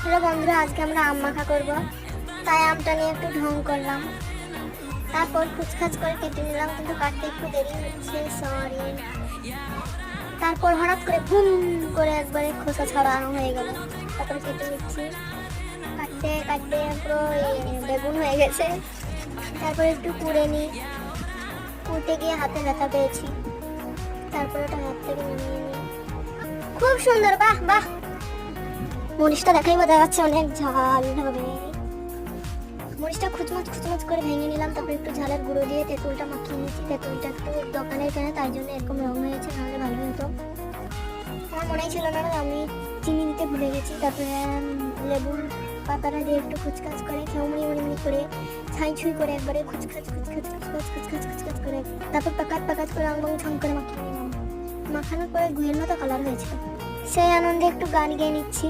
Hello বন্ধুরা, আজকে আমরা আম মাখা করবো। তাই আমটা নিয়ে একটু ঢং করলাম, তারপর কুচকাচ করে কেটে নিলাম, কিন্তু কাটতে একটু দেরি হচ্ছে, সরি। তারপর হঠাৎ করে বুম করে একবারে খোসা ছড়ানো হয়ে গেল। তারপরে কেটে নিচ্ছি, কাটতে কাটতে পুরো বেগুন হয়ে গেছে। তারপর একটু কুড়ে নিই, কুড়তে গিয়ে হাতে ব্যথা পেয়েছি। তারপর ওটা হাত থেকে নামিয়ে নিই। খুব সুন্দর, বাহ বাহ। মরিচটা দেখাই বোঝা যাচ্ছে অনেক ঝাল হবে। মরিচটা খুচমুচ খুচমুচ করে ভেঙে নিলাম, তারপর একটু ঝালের গুঁড়ো দিয়ে তেঁতুলটা মাখিয়ে নিচ্ছি। তেঁতুলটা একটু দোকানের কেনা, তাই জন্য এরকম রং হয়েছে, নাহলে ভালো হতো। আমার মনেই ছিল না, আমি চিনি দিতে ভুলে গেছি। তারপরে লেবুর পাতাটা দিয়ে একটু খুচকাচ করে খেউমড়ি মুড়ি করে ছাই ছুঁই করে একবারে খুচখাচ খুচখাচ খুচখাচ খুচখাচ খুচখাচ করে, তারপর পাকাত পাকাত করে আঙুল ছং করে মাখিয়ে নিলাম। মাখানোর পরে গুয়ের মতো কালার হয়েছিল। সেই আনন্দে একটু গান গেয়ে নিচ্ছি।